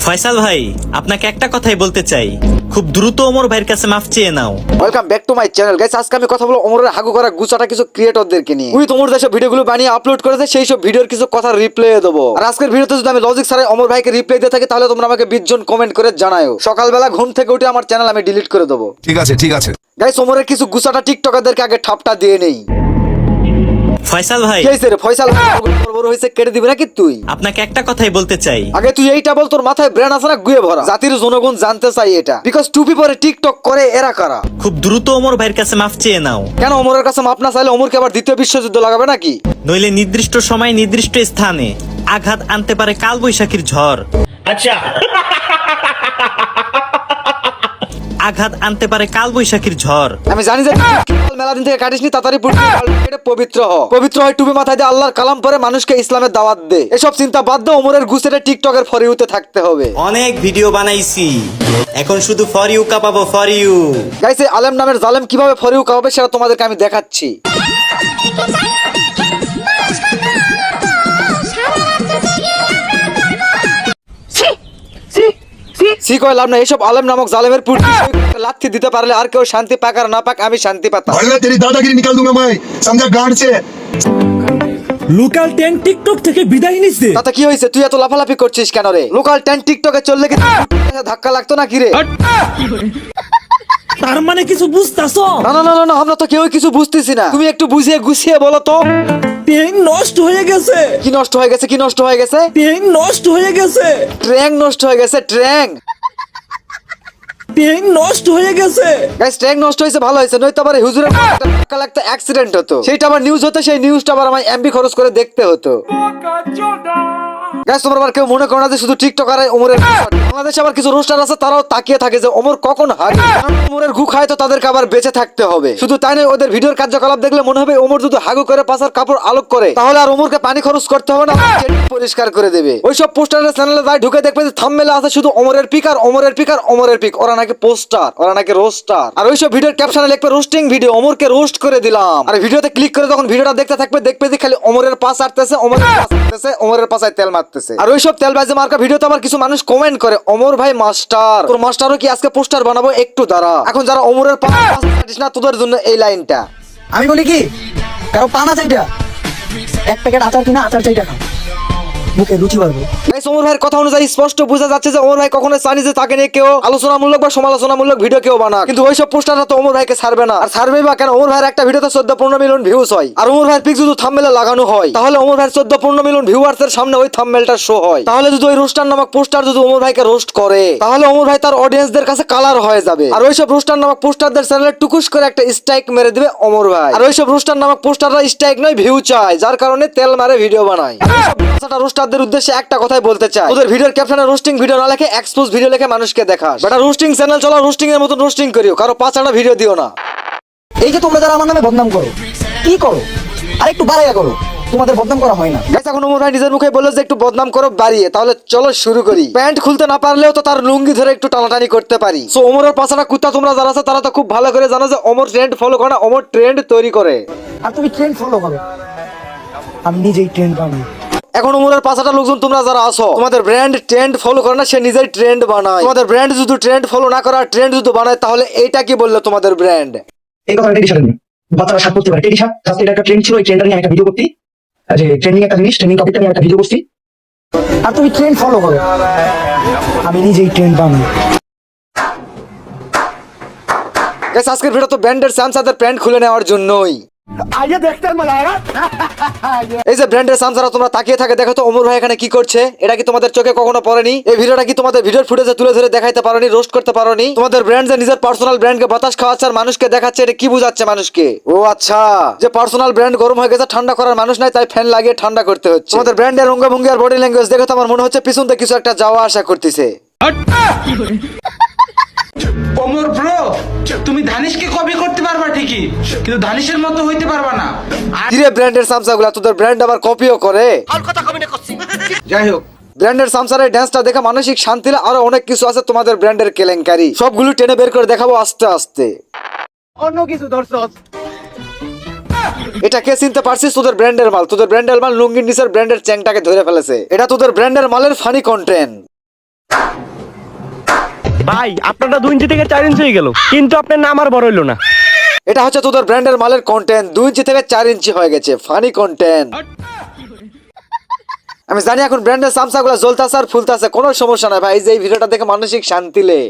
ফয়সাল ভাই, আপনাকে একটা কথাই বলতে চাই, খুব দ্রুত ওমর ভাইয়ের কাছে মাফ চেয়ে নাও। Welcome back to my channel guys. আজকে আমি কথা বলবো ওমরের হাগু করা গুছাটা কিছু ক্রিয়েটরদেরকে নিয়ে। উনি ওমর যেসব ভিডিওগুলো বানিয়ে আপলোড করেছে সেই সব ভিডিওর কিছু কথা রিপ্লে দেবো। আর আজকের ভিডিওতে যদি আমি লজিক ছাড়াই ওমর ভাইকে রিপ্লে দিয়ে থাকি তাহলে তোমরা আমাকে 20 জন কমেন্ট করে জানাও। সকালবেলা ঘুম থেকে উঠে আমার চ্যানেল আমি ডিলিট করে দেবো। ঠিক আছে ঠিক আছে গাইস, ওমরের কিছু গুছাটা টিকটকারদেরকে আগে ঠাপটা দিয়ে নেই। ফয়সাল ভাই, কি হইছে রে ফয়সাল? বড় হইছে কেটে দিবি নাকি তুই? আপনাকে একটা কথাই বলতে চাই। আগে তুই এইটা বল, তোর মাথায় ব্রেন আছে না গুয়ে ভরা? জাতির জনগণ জানতে চাই এটা, বিকজ টুপি পরে টিকটক করে এরা কারা? খুব দ্রুত ওমর ভাইয়ের কাছে মাফ চেয়ে নাও। কেন ওমরের কাছে মাপ না চাইলে ওমরকে আবার দ্বিতীয় বিশ্বযুদ্ধ লাগাবে নাকি? নইলে নির্দিষ্ট সময় নির্দিষ্ট স্থানে আঘাত আনতে পারে কাল বৈশাখীর ঝড়। আচ্ছা, আঘাত আনতে পারে কাল বৈশাখীর ঝড়। আমি জানি যে মেলা দিন থেকে কাটিসনি, তাড়াতাড়ি পবিত্র হ। পবিত্র হয় টুপি মাথায় দিয়ে আল্লাহর কালাম পরে মানুষকে ইসলামের দাওয়াত দে। এসব চিন্তা বাদ দে, ওমরের গুছেরে টিকটকের ফর ইউতে থাকতে হবে। অনেক ভিডিও বানাইছি, এখন শুধু ফর ইউ কাপাবো, ফর ইউ। গাইস, এই আলেম নামের জালেম কিভাবে ফর ইউ কাঁপাবে সেটা তোমাদেরকে আমি দেখাচ্ছি। সি কয় লাভ না, এইসব আলেম নামক জালেমের লাথি দিতে পারলে আর কেউ শান্তি পাক আর না পাক, আমি শান্তি পাতাম। वरना तेरी दादागिरी निकाल दूंगा मैं, समझा गांड से। লোকাল 10 টিকটক থেকে বিদায় নিছে। তাতে কি হয়েছে? তুই এত লাফালাফি করছিস কেন রে? লোকাল 10 টিকটকে চললে কি ধাক্কা লাগতো না কি রে? তার মানে কিছু বুঝতাছো? না না না না, আমরা তো কেউ কিছু বুঝতেছি না। তুমি একটু বুঝিয়ে গুছিয়ে বলো তো। ট্রেন নষ্ট হয়ে গেছে। কি নষ্ট হয়ে গেছে? কি নষ্ট হয়ে গেছে? ট্রেন নষ্ট হয়ে গেছে। ট্র্যাং নষ্ট হয়ে গেছে। ট্র্যাং ট্রেন নষ্ট হয়ে গেছে। গাইস, ট্র্যাং নষ্ট হয়েছে ভালো হয়েছে, নয়তো আবার হুজুরের টাকা লাগতে অ্যাক্সিডেন্ট হতো। সেইটা আবার নিউজ হতো, সেই নিউজটা আবার আমার এমবি খরচ করে দেখতে হতো। গাইস, তোমরা আবার কেউ মনে করো না যে শুধু টিকটকার ওমরের। বাংলাদেশে আবার কিছু রোস্টার আছে, তারাও তাকিয়ে থাকে যে ওমর কখন হারে। ওমরের গু খায় তো তাদেরকে আবার বেঁচে থাকতে হবে। শুধু তাই নয়, ওদের ভিডিওর কার্যকলাপ দেখলে মনে হবে ওমর যদি হাগু করে পাশার কাপড় আলোক করে তাহলে আর ওমরকে পানি খরচ করতে হবে না, পরিষ্কার করে দেবে। ওইসব পোস্টারের চ্যানেলে যাই ঢুকে দেখবে যে থাম্বনেলে আছে শুধু ওমরের পিক আর ওমরের পিক আর ওমরের পিক। ওরা নাকি পোস্টার, ওরা নাকি রোস্টার। আর ওইসব ভিডিওর ক্যাপশনে লিখবে রোস্টিং ভিডিও, ওমরকে রোস্ট করে দিলাম। আর ভিডিওতে ক্লিক করে যখন ভিডিওটা দেখতে থাকবে দেখবে যে খালি ওমরের পাশ আটতেছে, ওমরের পাশ আটতেছে, ওমরের পাশায় তেল মারতেছে। আর ওইসব তেল বাজে মার্কা ভিডিওতে আবার কিছু মানুষ কমেন্ট করে, ওমর ভাই মাস্টার, তোর মাস্টারও কি আজকে পোস্টার বানাবো, একটু দাঁড়া। এখন যারা ওমরের পাশ কাটিস না, তোদের জন্য এই লাইনটা। আমি বলি কি, কারো পানা চাইটা এক প্যাকেট আচার কিনা আচার চাইটা খাও, মুখে রুচি বাড়বে। গাইস, ওমর ভাইয়ের কথা অনুযায়ী স্পষ্ট বোঝা যাচ্ছে যে ওমর ভাই কখনো চায়নি যে তাকে নিয়ে কেউ আলোচনামূলক বা সমালোচনামূলক ভিডিও কেউ বানাক। কিন্তু ওইসব পোস্টাররা তো ওমর ভাইকে ছাড়বে না। আর ছাড়বে বা কেন? ওমর ভাইয়ের একটা ভিডিওতে 14-15 মিলিয়ন ভিউজ হয়। আর ওমর ভাইয়ের পিক যদি থাম্বনেলে লাগানো হয় তাহলে ওমর ভাইয়ের 14-15 মিলিয়ন ভিউয়ার্সের সামনে ওই থাম্বনেলটা শো হয়। তাহলে যদি ওই রোস্টার নামক পোস্টার যদি ওমর ভাইকে রোস্ট করে তাহলে ওমর ভাই তার অডিয়েন্সদের কাছে কালার হয়ে যাবে। আর ওইসব রোস্টার নামক পোস্টারদের চ্যানেলে টুকুস করে একটা স্ট্রাইক মেরে দিবে ওমর ভাই। আর ওইসব রোস্টার নামক পোস্টাররা স্ট্রাইক নয়, ভিউ চায়, যার কারণে তেল মারে ভিডিও বানায়। রোস্টারদের উদ্দেশ্যে একটা কথাই বলতে চাই, ওদের ভিডিওর ক্যাপশনে রোস্টিং ভিডিও না লেখে এক্সপোজ ভিডিও লেখে মানুষকে দেখাস। বেটা রোস্টিং চ্যানেল চলো, রোস্টিং এর মতন রোস্টিং করিও, কারো পাঁচাটা ভিডিও দিও না। এই যে তোমরা যারা আমার নামে বদনাম করো, কি করো? আর একটু বাড়াইয়া করো, তোমাদের বদনাম করা হয় না। গাইস, এখন ওমর ভাই নিজের মুখে বলল যে একটু বদনাম করো বাড়িয়ে, তাহলে চলো শুরু করি। প্যান্ট খুলতে না পারলেও তো তার লুঙ্গি ধরে একটু টানাটানি করতে পারি। সো ওমরের পাঁচাটা কুত্তা তোমরা যারা আছে তারা তো খুব ভালো করে জানো যে ওমর ট্রেন্ড ফলো করে না, ওমর ট্রেন্ড তৈরি করে। আর তুমি ট্রেন্ড ফলো করো, আমি নিজেই ট্রেন্ড বানাই। এখন ওমরের পাঁচাটা লোকজন তোমরা যারা আছো, তোমাদের ব্র্যান্ড ট্রেন্ড ফলো করে না, সে নিজেই ট্রেন্ড বানায়। তোমাদের ব্র্যান্ড যদি ট্রেন্ড ফলো না করে আর ট্রেন্ড যদি বানায় তাহলে এইটা কি বললো তোমাদের ব্র্যান্ড? এই কথা টেডি শার্ট, বাচ্চারা শার্ট করতে পারে। টেডি শার্ট আজকে এটা একটা ট্রেন্ড ছিল, এই ট্রেন্ডটা নিয়ে আমি একটা ভিডিও করছি, যে ট্রেন্ডিং একটা জিনিস, ট্রেন্ডিং টপিকটা নিয়ে একটা ভিডিও করছি। আর তুমি ট্রেন্ড ফলো করো, আমি নিজেই ট্রেন্ড বানাই। গাইস, আজকের ভিডিও তো ব্র্যান্ডের স্যামসাদের প্যান্ট খুলে নেওয়ার জন্যই। এই যে ব্র্যান্ডের সামসারা তোমরা তাকিয়ে থাকে, দেখো তো ওমর ভাই এখানে কি করছে। এটা কি তোমাদের চোখে কখনো পড়েনি? এই ভিডিওটা কি তোমাদের ভিডিওর ফুটেজে তুলে ধরে দেখাইতে পারোনি, রোস্ট করতে পারোনি? তোমাদের ব্র্যান্ড যে নিজের পার্সোনাল ব্র্যান্ডকে বাতাস খাওয়াচ্ছে আর মানুষকে দেখাচ্ছে, এটা কি বুঝাচ্ছে মানুষকে? ও আচ্ছা, যে পার্সোনাল ব্র্যান্ড গরম হয়ে গেছে, ঠান্ডা করার মানুষ নাই, তাই ফ্যান লাগিয়ে ঠান্ডা করতে হচ্ছে। তোমাদের ব্র্যান্ডের অঙ্গভঙ্গি আর বডি ল্যাঙ্গুয়েজ দেখে তো আমার মনে হচ্ছে পিছন থেকে কিছু একটা যাওয়া আসা করতেছে। ওমর ব্রো, তুমি ধানিশকে কপি করতে পারবা ঠিকই, কিন্তু ধানিশের মতো হইতে পারবা না। কিরে ব্র্যান্ডের সামসাগুলা, তোদের ব্র্যান্ড আবার কপিও করে? যাই হোক, ব্র্যান্ডের সামসারের ড্যান্সটা দেখে মানসিক শান্তি আরো অনেক কিছু আছে তোমাদের ব্র্যান্ডের কেলেঙ্কারি, সবগুলো টেনে বের করে দেখাবো আস্তে আস্তে। অন্য কিছু দর্শক এটা কে চিনতে পারছিস? তোদের ব্র্যান্ডের মাল, তোদের ব্র্যান্ডের মাল লুঙ্গির নিচের ব্র্যান্ডের চ্যাংটাকে ধরে ফেলেছে। এটা তোদের ব্র্যান্ডের মালের ফানি কন্টেন্ট। ভাই আপনারটা 2 ইঞ্চি থেকে 4 ইঞ্চি হয়ে গেল, কিন্তু আপনার নাম আর বড় হইলো না। এটা হচ্ছে তোদের ব্র্যান্ডের মালের কন্টেন্ট, 2 ইঞ্চি থেকে 4 ইঞ্চি হয়ে গেছে, ফানি কন্টেন্ট। আমি জানি এখন ব্র্যান্ডের সামসাগুলো জ্বলতাছে আর ফুলতাছে, কোনো সমস্যা নাই ভাই। এই যে এই ভিডিওটা দেখে মানসিক শান্তি লে।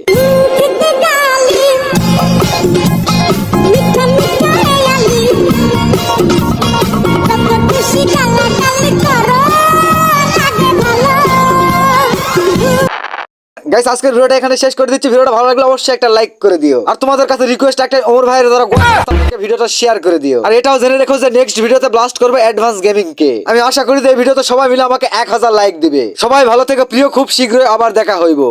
গাইস আজকের ভিডিওটা এখানে শেষ করে দিচ্ছি। ভিডিওটা ভালো লাগলে অবশ্যই একটা লাইক করে দিও। আর তোমাদের কাছে রিকোয়েস্ট একটা, ওমর ভাইয়ের দ্বারা ভিডিওটা শেয়ার করে দিও। আর এটাও জেনে রেখো যে নেক্সট ভিডিওতে ব্লাস্ট করবে অ্যাডভান্স গেমিং কে। আমি আশা করি যে এই ভিডিওতে সবাই মিলে আমাকে 1000 লাইক দিবে। সবাই ভালো থেকে প্রিয়, খুব শীঘ্রই আবার দেখা হইব।